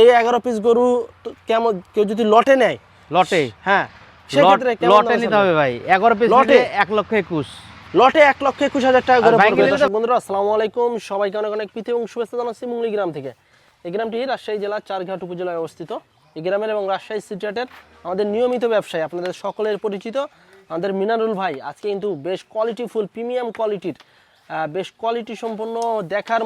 এই 11 পিস গরু কেমন কেউ যদি লটে নেয়, লটে হ্যাঁ সেক্ষেত্রে কেমন লটে নিতে হবে ভাই। 11 পিস লটে? নিলে 1,21,000। লটে 1,21,000 টাকা করে আর ভাই পড়বে। নিলে তো- দর্শক বন্ধুরা আসসালামু আলাইকুম, সবাইকে অনেক অনেক প্রীতি এবং শুভেচ্ছা জানাচ্ছি মুঙ্গলি গ্রাম থেকে। এই গ্রামটি রাজশাহী জেলার চারঘাট উপজেলায় অবস্থিত। এই গ্রামের এবং রাজশাহী সিটিহাটের আমাদের নিয়মিত ব্যবসায়ী, আপনাদের সকলের পরিচিত আমাদের মিনারুল ভাই আজকে কিন্তু বেশ কোয়ালিটিফুল প্রিমিয়াম কোয়ালিটির বেশ কোয়ালিটি সম্পন্ন দেখার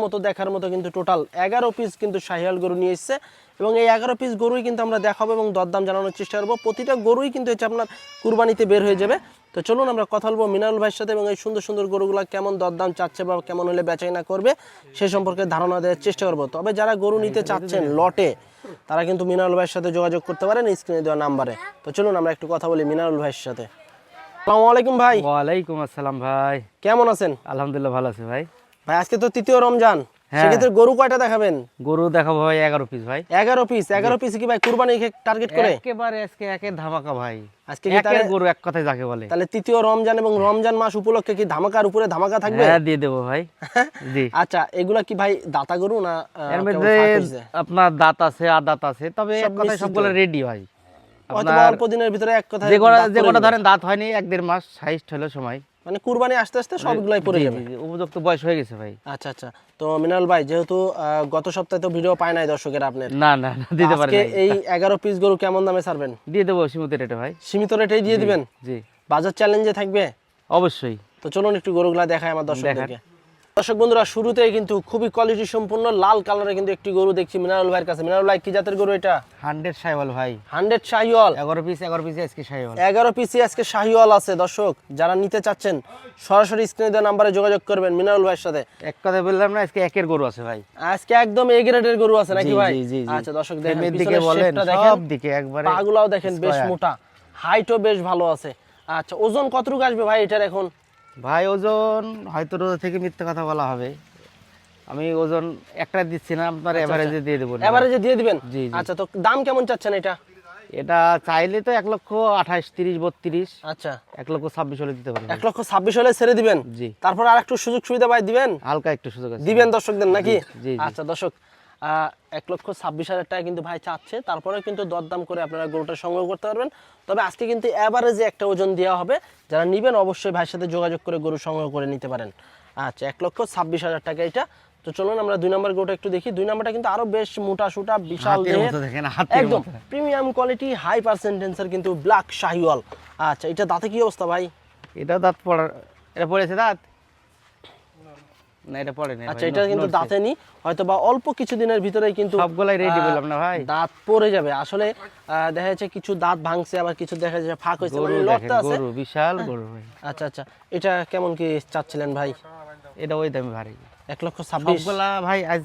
মতো কিন্তু টোটাল 11 পিস কিন্তু শাহিওয়াল গরু নিয়ে এসেছে। এবং এই 11 পিস গরুই কিন্তু আমরা দেখাবো এবং দরদাম জানানোর চেষ্টা করবো। প্রতিটা গরুই কিন্তু হচ্ছে আপনার কুরবানিতে বের হয়ে যাবে। তো চলুন আমরা কথা বলবো মিনারুল ভাইয়ের সাথে এবং এই সুন্দর সুন্দর গরুগুলো কেমন দরদাম চাচ্ছে বা কেমন হলে বেচাকেনা করবে সে সম্পর্কে ধারণা দেওয়ার চেষ্টা করবো। তবে যারা গরু নিতে চাচ্ছেন লটে, তারা কিন্তু মিনারুল ভাইয়ের সাথে যোগাযোগ করতে পারেন স্ক্রিনে দেওয়া নাম্বারে। তো চলুন আমরা একটু কথা বলি মিনারুল ভাইয়ের সাথে। আসসালামু আলাইকুম ভাই। ওয়ালাইকুম আসসালাম ভাই। কেমন আছেন? আলহামদুলিল্লাহ ভালো আছি ভাই। ভাই আজকে তো তৃতীয় রমজান, হ্যাঁ। সেক্ষেত্রে গরু কয়টা দেখাবেন? গরু দেখাবো ভাই 11 পিস ভাই। 11 পিস। 11 পিস কি ভাই কুরবানি টার্গেট করে? একেবারে আজকে একের ধামাকা ভাই। আজকে কি একের গরু এক কথায় যাকে বলে। তাহলে তৃতীয় রমজান এবং রমজান মাস উপলক্ষে কি ধামাকার উপরে ধামাকা থাকবে? হ্যাঁ দিয়ে দেবো ভাই। জি। আচ্ছা, এগুলা কি ভাই দাতা গরু না এর কেবল মধ্যে ফাঁক হইছে? আপনার দাঁত আছে আর দাঁত আছে, তবে সব এক কথায় মিশ্রিত। সবগুলো রেডি ভাই। হয়তো আপনার অল্প দিনের ভিতরে এক কথা যে কটা ধরেন দাঁত হয়নি 1-1.5 মাস সাইজ হলো সময়, মানে কুরবানি আস্তে আস্তে সবগুলাই পড়ে জি, যাবে। জি, জি, উপযুক্ত বয়স হয়ে গেছে ভাই। আচ্ছা আচ্ছা। তো মিনারুল ভাই যেহেতু গত সপ্তাহে তো ভিডিও পায় নাই দর্শকেরা আপনার, না না না, দিতে পারি আজকে নাই। এই 11 পিস গরু কেমন দামে ছাড়বেন? দিয়ে দেবো সীমিত রেটে ভাই। সীমিত রেটেই দিয়ে দিবেন? জি বাজার চ্যালেঞ্জে থাকবে? অবশ্যই। তো চলুন একটু গরুগুলা দেখাই আমার দর্শকদেরকে। দর্শক বন্ধুরা শুরুতেই কিন্তু খুবই কোয়ালিটি সম্পূর্ণ লাল কালারের কিন্তু একটি গরু দেখছি মিনারুল ভাইয়ের কাছে। মিনারুল ভাই কি জাতের গরু এটা? 100 শাহিওয়াল ভাই। 100 শাহিওয়াল। 11 পিস আজকে শাহিওয়াল। 11 পিসি আজকে শাহিওয়াল আছে। দর্শক যারা নিতে চাচ্ছেন সরাসরি স্ক্রিনে দেওয়া নাম্বারে যোগাযোগ করবেন মিনারুল ভাইয়ের সাথে। এক কথায় বললাম না, আজকে একের গরু আছে ভাই। আজকে একদম এ গ্রেডের গরু আছে নাকি জি, ভাই? জি, জি, জি। আচ্ছা দর্শক দেখেন ফ্রেমের দিকে পিছনের বলেন, শেপটা দেখেন, সব দিকে একবারে পাগুলাও দেখেন বেশ square। মোটা, হাইটও বেশ ভালো আছে। আচ্ছা ওজন কতটুকু আসবে ভাই এটার এখন? ভাই ওজন হয়তো রোজা থেকে মিথ্যা কথা বলা হবে, আমি ওজন একটা দিচ্ছি না, আপনার এভারেজে দিয়ে দেবো। এভারেজে দিয়ে দিবেন? জি, জি। আচ্ছা তো দাম কেমন চাচ্ছেন এটা? এটা চাইলে তো 1,28,000, 30, 32, আচ্ছা 1,26,000 হলে দিতে পারবো। 1,26,000 হলে ছেড়ে দিবেন? জি। তারপর আর একটু সুযোগ সুবিধা ভাই দিবেন? হালকা একটু সুযোগ আছে। দিবেন দর্শকদের নাকি? জি, জি। আচ্ছা দর্শক 1,26,000 টাকা কিন্তু ভাই চাচ্ছে, তারপরে কিন্তু দরদাম করে আপনারা গরুটা সংগ্রহ করতে পারবেন। তবে আজকে কিন্তু এভারেজে একটা ওজন দেওয়া হবে, যারা নেবেন অবশ্যই ভাইয়ের সাথে যোগাযোগ করে গরু সংগ্রহ করে নিতে পারেন। আচ্ছা 1,26,000 টাকা এটা। তো চলুন আমরা 2 নম্বর গরুটা একটু দেখি। 2 নম্বরটা কিন্তু আরো বেশ মোটা সুটা বিশাল হাতের দেহের, মতো দেখেন, হাতের একদম মতো। প্রিমিয়াম কোয়ালিটি হাই পার্সেন্টেন্সের কিন্তু ব্ল্যাক শাহিওয়াল। আচ্ছা এটা দাঁতে কি অবস্থা ভাই? এটা দাঁত পড়ার, এটা পড়েছে দাঁত না, এটা পড়ে না। আচ্ছা এটা কিন্তু দাঁতে নি, হয়তো বা অল্প কিছু দিনের ভিতরেই কিন্তু সবগুলাই রেডি বললাম না ভাই। দাঁত পড়ে যাবে। আসলে দেখা যাচ্ছে কিছু দাঁত ভাঙছে, আবার কিছু দেখা যাচ্ছে ফাঁক হয়েছে, গরু মানে দেখেন, লটটা আছে। গরু বিশাল গরু ভাই। আচ্ছা আচ্ছা এটা কেমন কি চাচ্ছিলেন ভাই? এটা ওই দামে ভারী। 1,26,000? সবগুলা ভাই আজ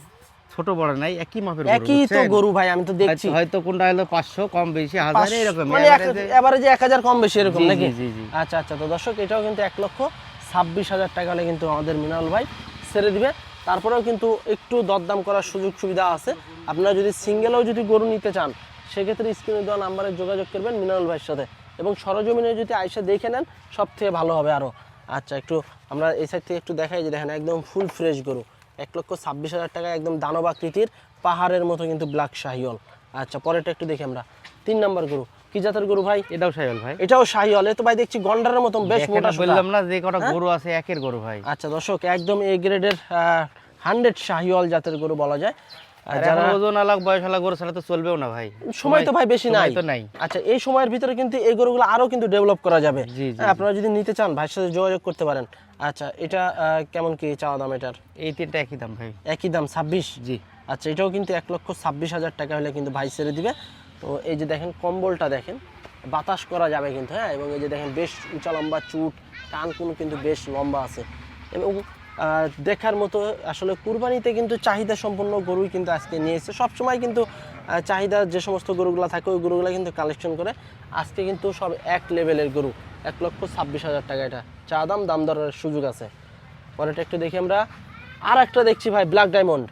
ছোট বড় নাই, একই মাপের গরু, একই তো বুঝছেন? গরু ভাই, আমি তো দেখছি। হয়তো কোনটা হলো 500 কম বেশি 1000 এরকম, মানে average-এ- এভারেজে 1000 কম বেশি এরকম জি, নাকি? জি, জি, জি। আচ্ছা আচ্ছা। তো দর্শক এটাও কিন্তু 1,26,000 টাকা হলে কিন্তু আমাদের মিনারুল ভাই ছেড়ে দিবে। তারপরেও কিন্তু একটু দরদাম করার সুযোগ সুবিধা আছে। আপনারা যদি সিঙ্গেলও যদি গরু নিতে চান, সেক্ষেত্রে স্ক্রিনে দেওয়া নাম্বারে যোগাযোগ করবেন মিনারুল ভাইয়ের সাথে, এবং সরজমিনে যদি আইসা দেখে নেন সব থেকে ভালো হবে আরও। আচ্ছা একটু আমরা এই সাইড থেকে একটু দেখাই, যে দেখেন একদম ফুল ফ্রেশ গরু, 1,26,000 টাকা, একদম দানব আকৃতির পাহাড়ের মতো কিন্তু ব্ল্যাক শাহিওয়াল। আচ্ছা পরেরটা একটু দেখি আমরা। 3 নম্বর গরু কি জাতের গরু ভাই? এটাও শাহিওয়াল ভাই। এটাও শাহিওয়াল। এ তো ভাই দেখছি গন্ডারের মতন বেশ দেখেন, মোটা সোটা। বললাম না যে কটা গরু আছে একের গরু ভাই। আচ্ছা দর্শক একদম এ গ্রেডের 100 শাহিওয়াল জাতের গরু বলা যায়। আর যারা এখন ওজন আলাদা বয়স আলাদা গরু ছাড়া তো চলবেও না ভাই। সময় তো ভাই বেশি নাই। সময় তো নাই। আচ্ছা এই সময়ের ভিতরে কিন্তু এই গরুগুলো আরো কিন্তু ডেভেলপ করা যাবে। জি, জি, আপনারা যদি নিতে চান ভাইয়ের সাথে যোগাযোগ করতে পারেন। আচ্ছা এটা কেমন কি চাওয়া দাম এটার? এই তিনটা একই দাম ভাই। একই দাম 26? জি। আচ্ছা এটাও কিন্তু 1,26,000 টাকা হলে কিন্তু ভাই ছেড়ে দিবে। তো এই যে দেখেন কম্বলটা দেখেন, বাতাস করা যাবে কিন্তু, হ্যাঁ। এবং এই যে দেখেন বেশ উঁচা লম্বা চুট, কান কোন কিন্তু বেশ লম্বা আছে, এবং দেখার মতো। আসলে কুরবানিতে কিন্তু চাহিদা সম্পন্ন গরুই কিন্তু আজকে নিয়েছে। সবসময় কিন্তু চাহিদা যে সমস্ত গরুগুলো থাকে ওই গরুগুলো কিন্তু কালেকশন করে। আজকে কিন্তু সব এক লেভেলের গরু। 1,26,000 টাকা এটা চা দাম, দাম দরের সুযোগ আছে। পরেরটা একটু দেখি আমরা। আর একটা দেখছি ভাই ব্ল্যাক ডায়মন্ড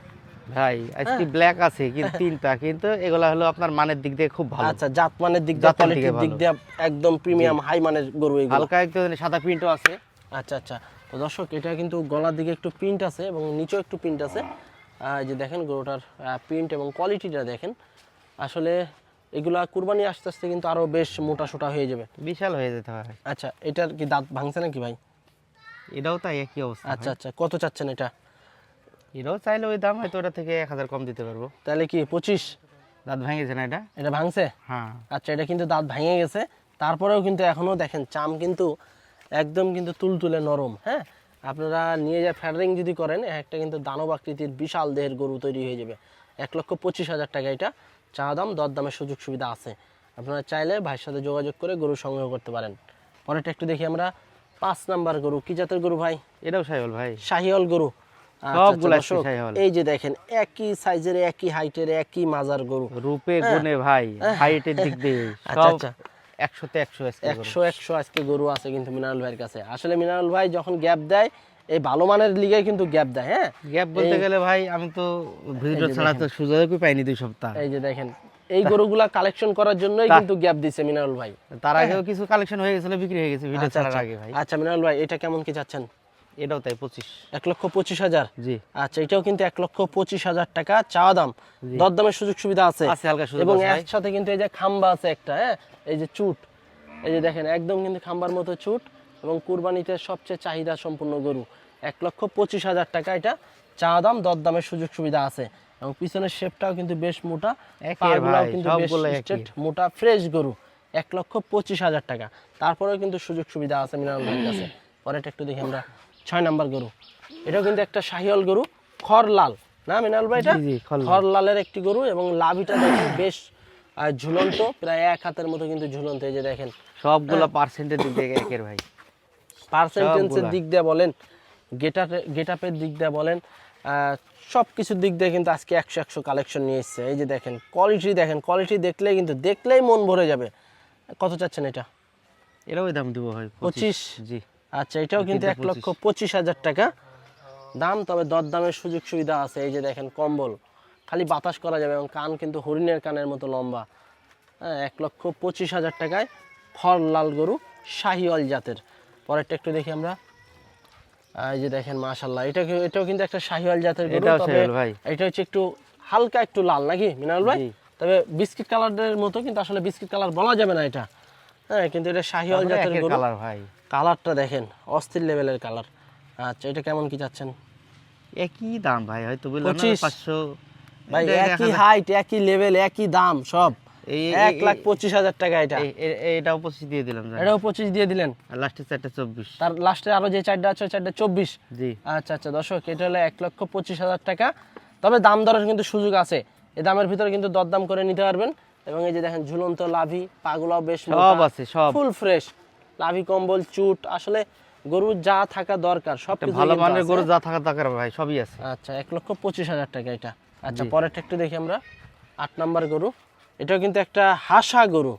ভাই আজকে ব্ল্যাক আছে কিন্তু তিনটা, কিন্তু এগুলা হলো আপনার মানের দিক দিয়ে খুব ভালো। আচ্ছা জাত মানের দিক দিয়ে, জাতের কোয়ালিটির দিকে দিক ভালো। দিয়ে একদম প্রিমিয়াম হাই মানের গরু এগুলো। হালকা একটু সাদা প্রিন্টও আছে। আচ্ছা আচ্ছা। তো দর্শক এটা কিন্তু গলার দিকে একটু প্রিন্ট আছে এবং নিচেও একটু প্রিন্ট আছে। এই যে দেখেন গরুটার প্রিন্ট এবং কোয়ালিটিটা দেখেন। আসলে এগুলা কুরবানি আস্তে আস্তে কিন্তু আরো বেশ মোটা সোটা হয়ে যাবে। বিশাল হয়ে যেতে পারে। আচ্ছা, এটার কি দাঁত ভাঙছে নাকি ভাই? এটাও তাই একই অবস্থা। আচ্ছা আচ্ছা, কত চাচ্ছেন এটা? এটাও চাইলে ওই দাম, হয়তো ওটা থেকে 1000 কম দিতে পারবো। তাহলে কি 25? দাঁত ভেঙেছে না এটা? এটা ভাঙছে? হ্যাঁ। আচ্ছা, এটা কিন্তু দাঁত ভেঙে গেছে, তারপরেও কিন্তু এখনো দেখেন চাম কিন্তু একদম কিন্তু তুলতুলে নরম। হ্যাঁ, আপনারা নিয়ে যা ফ্যাডারিং যদি করেন, একটা কিন্তু দানব আকৃতির বিশাল দেহের গরু তৈরি হয়ে যাবে। 1,25,000 টাকা এটা চা দাম, দরদামের সুযোগ সুবিধা আছে। আপনারা চাইলে ভাইয়ের সাথে যোগাযোগ করে গরু সংগ্রহ করতে পারেন। পরেরটা একটু দেখি আমরা। 5 নাম্বার গরু, কি জাতের গরু ভাই? এটাও শাহিওয়াল ভাই। শাহিওয়াল গরু। আচ্ছা, সবগুলা দর্শক, শাহিওয়াল। এই যে দেখেন একই সাইজের, একই হাইটের, একই মাজার গরু। রূপে গুণে ভাই, হাইটের দিক দিয়ে আচ্ছা সব আচ্ছা, 100-তে 100 আজকে গরু। 100 আজকে গরু আছে কিন্তু মিনারেল ভাইয়ের কাছে। আসলে মিনারেল ভাই যখন গ্যাপ দেয়, এই ভালো মানের লিগে কিন্তু গ্যাপ দেয়। হ্যাঁ, গ্যাপ বলতে গেলে ভাই আমি তো ভিডিও ছাড়া তো সুযোগই পাইনি 2 সপ্তাহ। এই যে দেখেন এই গরুগুলা কালেকশন করার জন্যই কিন্তু গ্যাপ দিছে মিনারেল ভাই। তার আগেও কিছু কালেকশন হয়ে গেছিল, বিক্রি হয়ে গেছে ভিডিও আচ্ছা ছাড়ার আচ্ছা আগে ভাই। আচ্ছা, মিনারেল ভাই এটা কেমন কি চাচ্ছেন? এটাও তাই 25। 1,25,000? জি। আচ্ছা, এটাও কিন্তু 1,25,000 টাকা চাওয়া দাম, দরদামের সুযোগ সুবিধা আছে। আছে হালকা সুযোগ এবং আছে ভাই। এর সাথে কিন্তু এই যে খাম্বা আছে একটা, হ্যাঁ, এই যে চুট, এই যে দেখেন একদম কিন্তু খাম্বার মতো চুট, এবং কুরবানিতে সবচেয়ে চাহিদা সম্পূর্ণ গরু। 1,25,000 টাকা এটা চাওয়া দাম, দরদামের সুযোগ সুবিধা আছে। এবং পিছনের শেপটাও কিন্তু বেশ মোটা, একই পাগুলাও ভাই, কিন্তু বেশ সবগুলো একই। straight, মোটা ফ্রেশ গরু। 1,25,000 টাকা, তারপরেও কিন্তু সুযোগ সুবিধা আছে মিনারেল ভাইয়ের কাছে। পরেরটা একটু দেখি আমরা। 6 নাম্বার গরু, এটাও কিন্তু একটা শাহিওয়াল গরু, খড় লাল না মিনারেল ভাই? এটা জি, জি, খড় লাল। খড় লালের একটি গরু, এবং লাভিটা দেখেন বেশ ঝুলন্ত, প্রায় 1 হাতের মতো কিন্তু ঝুলন্ত। এই যে দেখেন সবগুলা পার্সেন্টের দিক দিয়ে একের ভাই। পার্সেন্টেন্সের সবগুলা। দিক দিয়ে বলেন, গেটআপের দিক দিয়ে বলেন, সব কিছুর দিক দিয়ে কিন্তু আজকে 100 কালেকশন নিয়ে এসছে। এই যে দেখেন কোয়ালিটি, দেখেন কোয়ালিটি দেখলেই কিন্তু দেখলেই মন ভরে যাবে। কত চাচ্ছেন এটা? এটাও দাম দিব ভাই 25? জি। আচ্ছা, এটাও কিন্তু 1,25,000 টাকা দাম, তবে দরদামের সুযোগ সুবিধা আছে। এই যে দেখেন কম্বল, খালি বাতাস করা যাবে, এবং কান কিন্তু হরিণের কানের মতো লম্বা। হ্যাঁ, 1,25,000 টাকায় খড় লাল গরু, শাহিওয়াল জাতের। পরেরটা একটু দেখি আমরা। এই যে দেখেন মাশাআল্লাহ, এটাও কিন্তু একটা শাহিওয়াল জাতের গরু, এটাও তবে শাহিওয়াল ভাই। এটা হচ্ছে একটু হালকা একটু লাল নাকি মিনারুল ভাই? জি। তবে বিস্কিট কালারের মতো, কিন্তু আসলে বিস্কিট কালার বলা যাবে না এটা। হ্যাঁ, কিন্তু এটা শাহিওয়াল তারপরে জাতের একের গরু। কালার ভাই। কালারটা দেখেন অস্থির লেভেলের কালার। আচ্ছা, এটা কেমন কি চাচ্ছেন? একই দাম ভাই, হয়তো বললাম না 25? 500 ভাই এটা একই হাইট, একই লেভেল, একই দাম সব। এই 1,25,000 টাকা এটা। এটাও 25 দিয়ে দিলাম জান। এটাও 25 দিয়ে দিলেন। আর লাস্টে 4টা 24। তার লাস্টে আরো যে 4টা আছে, 4টা 24। জি। আচ্ছা আচ্ছা দর্শক, এটা হলো 1,25,000 টাকা, তবে দাম দরের কিন্তু সুযোগ আছে। এই দামের ভিতরে কিন্তু দরদাম করে নিতে পারবেন। এবং এই যে দেখেন ঝুলন্ত লাভি, পাগুলাও বেশ সব আছে, সব। ফুল ফ্রেশ, লাভি কম্বল চুট, আসলে গরুর যা থাকা দরকার সব একটা কিছু ভালো মানের গরু যা থাকা দরকার ভাই সবই আছে। আচ্ছা, 1,25,000 টাকা এটা। আচ্ছা, পরেরটা একটু দেখি আমরা। 8 নাম্বার গরু, এটাও কিন্তু একটা হাসা গরু।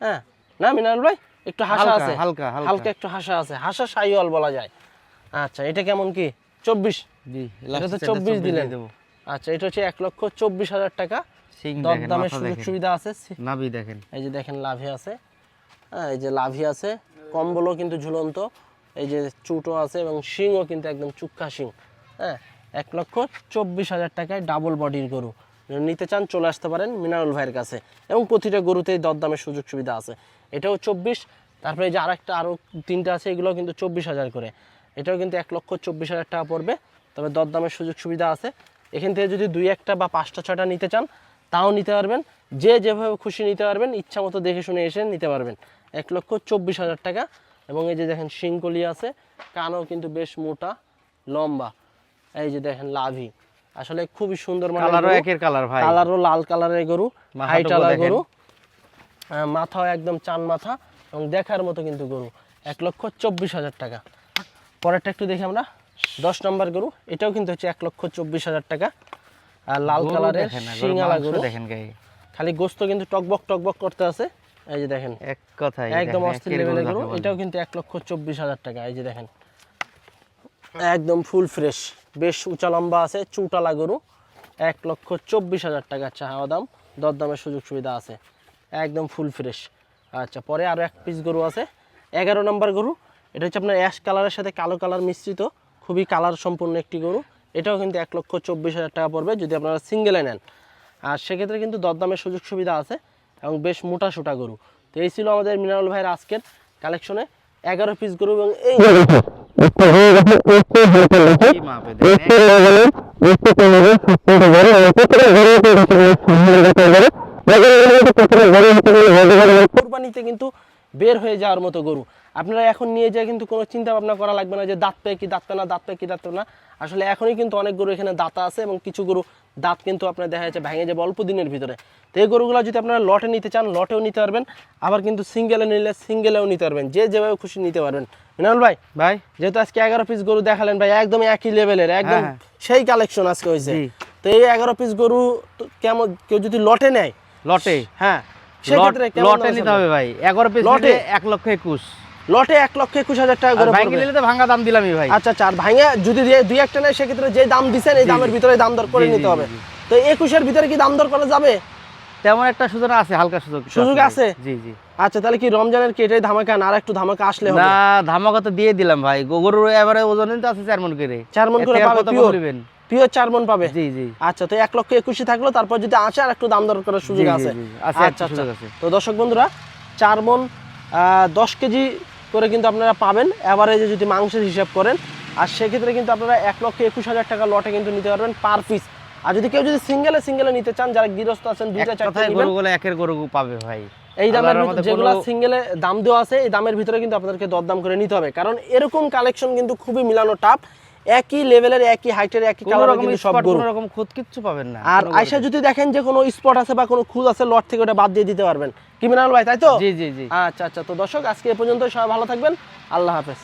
হ্যাঁ না মিনারুল ভাই, একটু হাসা হালকা, আছে, হালকা, হালকা। হালকা একটু হাসা আছে, হাসা শাহিওয়াল বলা যায়। আচ্ছা, এটা কেমন কি? 24? জি। এটা তো লাস্টে 24 দিলেন। দেব। আচ্ছা, এটা হচ্ছে 1,24,000 টাকা, সিং দেখেন, দরদামের মাথা সুযোগ দেখেন, সুবিধা আছে। নাভি দেখেন। এই যে দেখেন লাভি আছে, হ্যাঁ, এই যে লাভি আছে, কম্বলও কিন্তু ঝুলন্ত, এই যে চুটও আছে, এবং শিংও কিন্তু একদম চুক্কা শিং। হ্যাঁ, 1,24,000 টাকায় ডাবল বডির গরু। যদি নিতে চান চলে আসতে পারেন মিনারুল ভাইয়ের কাছে, এবং প্রতিটা গরুতেই দরদামের সুযোগ সুবিধা আছে। এটাও 24, তারপরে এই যে আরো 3টা আছে, এগুলো কিন্তু 24,000 করে। এটাও কিন্তু 1,24,000 টাকা পড়বে, তবে দরদামের সুযোগ সুবিধা আছে। এখান থেকে যদি 2-1টা বা 5টা 6টা নিতে চান তাও নিতে পারবেন, যে যেভাবে খুশি নিতে পারবেন, ইচ্ছা মতো দেখে শুনে এসে নিতে পারবেন। 1,24,000 টাকা। এবং এই যে দেখেন শিংকলি আছে, কানও কিন্তু বেশ মোটা লম্বা। এই যে দেখেন লাভি, আসলে খুবই সুন্দর মানের কালারও গরু। একের কালার ভাই। কালারও লাল কালারের গরু, মাথাটুকু হাইটালা দেখেন। গরু, মাথাও একদম চান মাথা, এবং দেখার মতো কিন্তু গরু। 1,24,000 টাকা। পরেরটা একটু দেখি আমরা। 10 নম্বর গরু, এটাও কিন্তু হচ্ছে 1,24,000 টাকা, আর লাল গরু কালারের দেখেন না, গরুর শিংওয়ালা মাংস গরু, দেখেন গায়ে। খালি গোস্ত কিন্তু টকবক টকবক করতে আছে। এই যে দেখেন এক কথাই একদম দেখেন, অস্থির একের লেভেলের গরু, যাকে বলে। এটাও কিন্তু 1,24,000 টাকা। এই যে দেখেন একদম ফুল ফ্রেশ, বেশ উঁচা লম্বা আছে, চুটালা গরু। 1,24,000 টাকা চাওয়া দাম, দরদামের সুযোগ সুবিধা আছে, একদম ফুল ফ্রেশ। আচ্ছা, পরে আরও এক পিস গরু আছে, 11 নম্বর গরু। এটা হচ্ছে আপনার অ্যাশ কালারের সাথে কালো কালার মিশ্রিত, খুবই কালার সম্পূর্ণ একটি গরু। এটাও কিন্তু 1,24,000 টাকা পড়বে যদি আপনারা সিঙ্গেলে নেন। আর সেক্ষেত্রে কিন্তু দরদামের সুযোগ সুবিধা আছে এবং বেশ মোটা সোটা গরু। তো এই ছিল আমাদের মিনারুল ভাইয়ের আজকের কালেকশনে 11 পিস গরু এবং এই এই মাপে দেখেন, কোরবানিতে কিন্তু বের হয়ে যাওয়ার মতো গরু। আপনারা এখন নিয়ে যায় কিন্তু কোনো চিন্তা ভাবনা করা লাগবে না যে দাঁত পেয়ে কি দাঁত পেয়ে না, দাঁত পেয়ে কি দাঁত পেয়ে না। আসলে এখনই কিন্তু অনেক গরু এখানে দাঁতা আছে এবং কিছু গরু দাঁত কিন্তু আপনার দেখা যাচ্ছে ভেঙে যাবে অল্প দিনের ভিতরে। তো এই গরুগুলো যদি আপনারা লটে নিতে চান লটেও নিতে পারবেন, আবার কিন্তু সিঙ্গেলে নিলে সিঙ্গেলেও নিতে পারবেন, যে যেভাবে খুশি নিতে পারবেন। মিনারুল ভাই ভাই যেহেতু আজকে 11 পিস গরু দেখালেন ভাই, একদম একই লেভেলের, একদম হ্যাঁ। সেই কালেকশন আজকে হয়েছে। জি। তো এই 11 পিস গরু তো কেমন, কেউ যদি লটে নেয়, লটে হ্যাঁ সেক্ষেত্রে কেমন লটে দাম নিতে আছে? হবে ভাই, 11 পিস লটে? লটে 1,21,000। লটে 1,21,000 টাকা করে ভাঙ্গি পড়বে। নিলে তো ভাঙ্গা দাম দিলামই ভাই। আচ্ছা আচ্ছা, আর ভাঙে যদি দুই একটা নেয় সেক্ষেত্রে যে দাম দিচ্ছেন এই দামের ভিতরে দাম দর করে জি, নিতে জি, হবে। জি। তো 21-এর ভিতরে কি দাম দর করা যাবে? তেমন একটা সুযোগ আছে, হালকা সুযোগ সুযোগ আছে? জি জি। আচ্ছা, তাহলে কি রমজানের কি এটাই ধামাকা না আর একটু ধামাকা আসলে হবে? না, ধামাকা তো দিয়ে দিলাম ভাই, গরুর এবারে ওজন তো আছে 4 মণ করে। 4 মণ করে এতে আর পাবে কত পিওর? বলবেন? পিওর 4 মণ পাবে? জি জি। আচ্ছা, তো 1,21,000 থাকলো, তারপর যদি আসে আর একটু দাম দর করার সুযোগ জি, জি, আছে? জি, আছে, আচ্ছা একটু আচ্ছা। সুযোগ আছে। তো দর্শক বন্ধুরা 4 মণ 10 কেজি করে কিন্তু আপনারা পাবেন এভারেজে যদি মাংসের হিসাব করেন। আর সেক্ষেত্রে কিন্তু আপনারা 1,21,000 টাকা লটে কিন্তু নিতে পারবেন পার পিস। আর যদি কেউ যদি সিঙ্গেলে নিতে চান, যারা গৃহস্থ আছেন দুইটা এক চারটা কথায় নেবেন, গরুগুলো একের গরু পাবে ভাই। এই দামের আল্লাহর ভিতরে রহমতে যেগুলো কোনো- সিঙ্গেলে দাম দেওয়া আছে এই দামের ভিতরে কিন্তু আপনাদেরকে দরদাম করে নিতে হবে, কারণ এরকম কালেকশন কিন্তু খুবই মিলানো টাপ। একই লেভেলের, একই হাইটের, একই কোনো কালারের রকম কিন্তু সব স্পট, গরু। কোনো রকম খুদ কিচ্ছু পাবেন না। আর কোনো আয়সা গরুতে। যদি দেখেন যে কোনো স্পট আছে বা কোনো খুঁজ আছে, লট থেকে ওটা বাদ দিয়ে দিতে পারবেন। কি মিনাল ভাই, তাই তো? জি জি জি। আচ্ছা আচ্ছা। তো দর্শক আজকে এ পর্যন্ত, সবাই ভালো থাকবেন, আল্লাহ হাফেজ।